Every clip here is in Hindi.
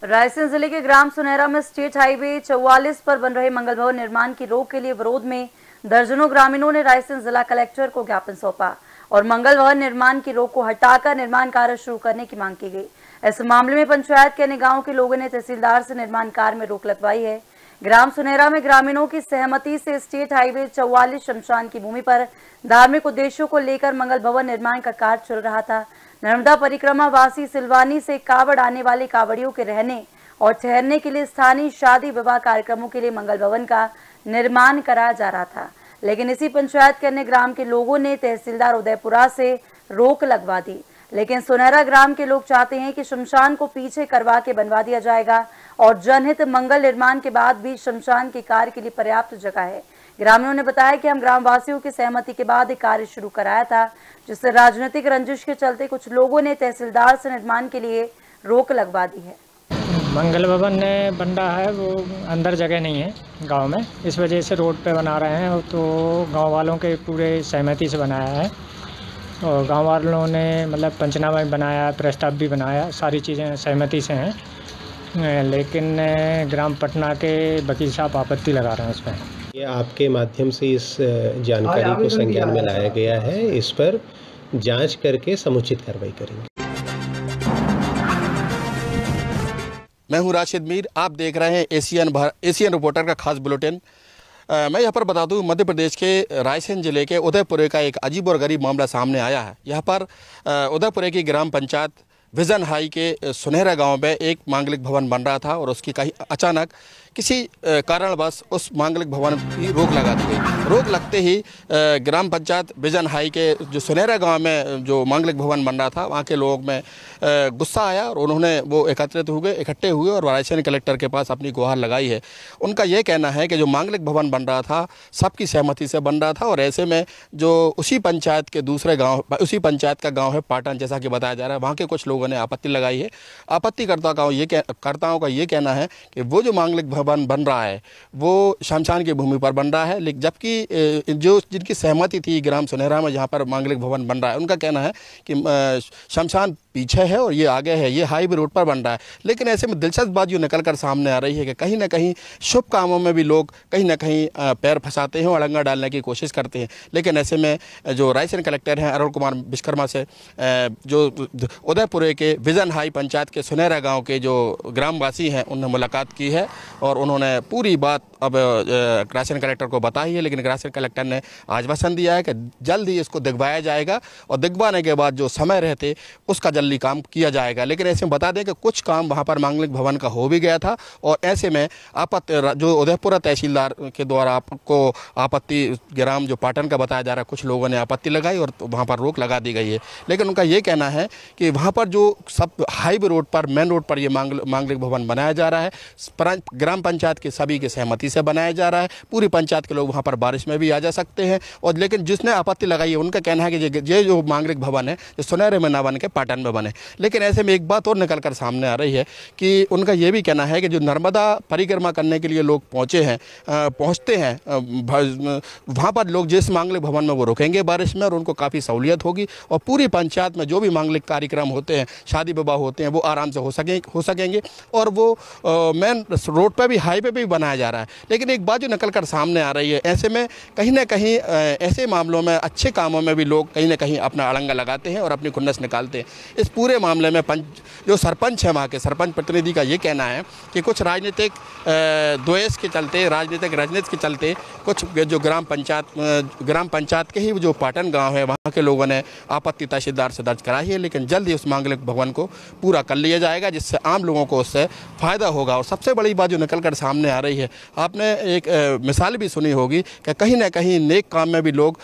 रायसेन जिले के ग्राम सुनेहरा में स्टेट हाईवे 44 पर बन रहे मंगल भवन निर्माण की रोक के लिए विरोध में दर्जनों ग्रामीणों ने रायसेन जिला कलेक्टर को ज्ञापन सौंपा और मंगल भवन निर्माण की रोक को हटाकर निर्माण कार्य शुरू करने की मांग की गई। इस मामले में पंचायत के अन्य गांव के लोगों ने तहसीलदार से निर्माण कार्य में रोक लगवाई है। ग्राम सुनेहरा में ग्रामीणों की सहमति से स्टेट हाईवे 44 शमशान की भूमि पर धार्मिक उद्देश्यों को लेकर मंगल भवन निर्माण का कार्य चल रहा था। नर्मदा परिक्रमा वासी सिलवानी से कावड़ आने वाले कावड़ियों के रहने और ठहरने के लिए स्थानीय शादी विवाह कार्यक्रमों के लिए मंगल भवन का निर्माण कराया जा रहा था, लेकिन इसी पंचायत के अन्य ग्राम के लोगों ने तहसीलदार उदयपुरा से रोक लगवा दी। लेकिन सुनेहरा ग्राम के लोग चाहते हैं कि शमशान को पीछे करवा के बनवा दिया जाएगा और जनहित मंगल निर्माण के बाद भी शमशान के कार्य के लिए पर्याप्त जगह है। ग्रामीणों ने बताया कि हम ग्रामवासियों की सहमति के बाद एक कार्य शुरू कराया था, जिससे राजनीतिक रंजिश के चलते कुछ लोगों ने तहसीलदार से निर्माण के लिए रोक लगवा दी है। मंगल भवन बन रहा है, वो अंदर जगह नहीं है गांव में, इस वजह से रोड पे बना रहे हैं। तो गांव वालों के पूरे सहमति से बनाया है और गांव वालों ने मतलब पंचनामा भी बनाया, प्रस्ताव भी बनाया, सारी चीज़ें सहमति से हैं। लेकिन ग्राम पटना के वकील साहब आपत्ति लगा रहे हैं उस पर। ये आपके माध्यम से इस जानकारी को संज्ञान में लाया गया है, इस पर जांच करके समुचित कार्रवाई करेंगे। मैं हूं राशिद मीर, आप देख रहे हैं एशियन रिपोर्टर का खास बुलेटिन। मैं यहाँ पर बता दूं, मध्य प्रदेश के रायसेन जिले के उदयपुरे का एक अजीब और गरीब मामला सामने आया है। यहाँ पर उदयपुरे की ग्राम पंचायत विजन हाई के सुनेहरा गांव में एक मांगलिक भवन बन रहा था और उसकी कहीं अचानक किसी कारणवश उस मांगलिक भवन की रोक लगा दी गई। रोक लगते ही ग्राम पंचायत विजन हाई के जो सुनेहरा गांव में जो मांगलिक भवन बन रहा था, वहां के लोग में गुस्सा आया और उन्होंने वो इकट्ठे हुए और रायसेन कलेक्टर के पास अपनी गुहार लगाई है। उनका ये कहना है कि जो मांगलिक भवन बन रहा था सबकी सहमति से बन रहा था और ऐसे में जो उसी पंचायत के दूसरे गाँव, उसी पंचायत का गाँव है पाटन, जैसा कि बताया जा रहा है, वहाँ के कुछ लोगों ने आपत्ति लगाई है। आपत्तिकर्ताओं का ये कहना है कि वो जो मांगलिक भवन बन रहा है वो शमशान की भूमि पर बन रहा है, लेकिन जबकि जो जिनकी सहमति थी ग्राम सुनेहरा में जहाँ पर मांगलिक भवन बन रहा है, उनका कहना है कि शमशान पीछे है और ये आगे है, ये हाईवे रोड पर बन रहा है। लेकिन ऐसे में दिलचस्प बात जो निकल कर सामने आ रही है कि कहीं ना कहीं शुभ कामों में भी लोग कहीं ना कहीं पैर फंसाते हैं और अड़ंगा डालने की कोशिश करते हैं। लेकिन ऐसे में जो रायसेन कलेक्टर हैं अरुण कुमार विश्वकर्मा से जो उदयपुरे के विजन हाई पंचायत के सुनेहरा गाँव के जो ग्रामवासी हैं उन्होंने मुलाकात की है और उन्होंने पूरी बात अब रायसेन कलेक्टर को बताई है। लेकिन रायसेन कलेक्टर ने आश्वासन दिया है कि जल्द ही इसको दिखवाया जाएगा और दिखवाने के बाद जो समय रहते उसका जल्दी काम किया जाएगा। लेकिन ऐसे में बता दें कि कुछ काम वहां पर मांगलिक भवन का हो भी गया था और ऐसे में जो उदयपुरा तहसीलदार के द्वारा आपको आपत्ति ग्राम जो पाटन का बताया जा रहा है, कुछ लोगों ने आपत्ति लगाई और वहाँ पर रोक लगा दी गई है। लेकिन उनका ये कहना है कि वहाँ पर जो सब हाईवे रोड पर, मेन रोड पर ये मांगलिक भवन बनाया जा रहा है, ग्राम पंचायत के सभी की सहमति से बनाया जा रहा है। पूरी पंचायत के लोग वहाँ पर बारिश में भी आ जा सकते हैं। और लेकिन जिसने आपत्ति लगाई है उनका कहना है कि ये जो मांगलिक भवन है जो सुनेहरे में ना बन के पाटन में बने। लेकिन ऐसे में एक बात और निकल कर सामने आ रही है कि उनका ये भी कहना है कि जो नर्मदा परिक्रमा करने के लिए लोग पहुँचते हैं वहाँ पर लोग जिस मांगलिक भवन में वो रुकेंगे बारिश में और उनको काफ़ी सहूलियत होगी और पूरी पंचायत में जो भी मांगलिक कार्यक्रम होते हैं, शादी विवाह होते हैं, वो आराम से हो सकेंगे और वो मेन रोड पर भी, हाईवे पे भी बनाया जा रहा है। लेकिन एक बात जो निकल कर सामने आ रही है, ऐसे में कहीं ना कहीं ऐसे मामलों में, अच्छे कामों में भी लोग कहीं ना कहीं अपना अड़ंगा लगाते हैं और अपनी खुन्नस निकालते हैं। इस पूरे मामले में जो सरपंच है, वहाँ के सरपंच प्रतिनिधि का ये कहना है कि कुछ राजनीतिक द्वेष के चलते, राजनीतिक राजनीति के चलते कुछ जो ग्राम पंचायत के ही जो पाटन गाँव है वहाँ के लोगों ने आपत्ति तहसीलदार से दर्ज कराई है। लेकिन जल्द ही उस मांगलिक भवन को पूरा कर लिया जाएगा जिससे आम लोगों को उससे फ़ायदा होगा। और सबसे बड़ी बात जो निकल कर सामने आ रही है, आपने एक मिसाल भी सुनी होगी कि कहीं ना कहीं नेक काम में भी लोग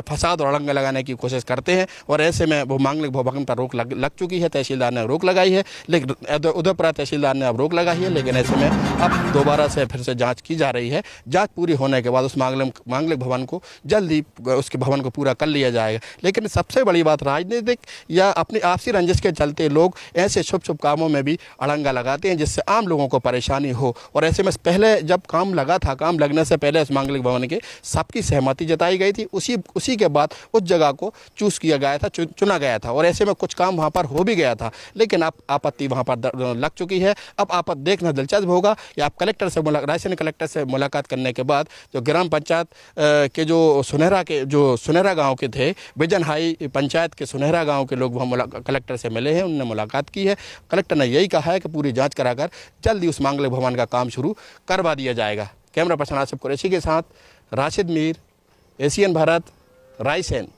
फसाद और अड़ंगा लगाने की कोशिश करते हैं और ऐसे में वो मांगलिक भवन पर रोक लग चुकी है। तहसीलदार ने रोक लगाई है, लेकिन उदयपुरा तहसीलदार ने अब रोक लगाई है। लेकिन ऐसे में अब दोबारा से फिर से जाँच की जा रही है। जाँच पूरी होने के बाद उस मांगलिक भवन को जल्दी उसके भवन को पूरा कर लिया जाएगा। लेकिन सबसे बड़ी बात, राजनीतिक या अपनी आपसी रंजिश के चलते लोग ऐसे शुभ कामों में भी अड़ंगा लगाते हैं जिससे आम लोगों को परेशानी हो। और ऐसे में पहले जब काम काम लगा था, काम लगने से पहले उस मांगलिक भवन के सबकी सहमति जताई गई थी। उसी के बाद उस जगह को चूज़ किया गया था, चुना गया था और ऐसे में कुछ काम वहाँ पर हो भी गया था, लेकिन अब आपत्ति वहाँ पर लग चुकी है। अब आपत्ति देखना दिलचस्प होगा कि आप रायसेन कलेक्टर से मुलाकात करने के बाद जो ग्राम पंचायत के जो सुनहरा गाँव के थे, बिजन हाई पंचायत के सुनहरा गाँव के लोग वहाँ कलेक्टर से मिले हैं, उन्होंने मुलाकात की है। कलेक्टर ने यही कहा है कि पूरी जांच कराकर जल्दी उस मांगलिक भवन का काम शुरू करवा दिया जाएगा। कैमरा पर्सन आसिफ कुरैशी के साथ राशिद मीर, एशियन भारत, रायसेन।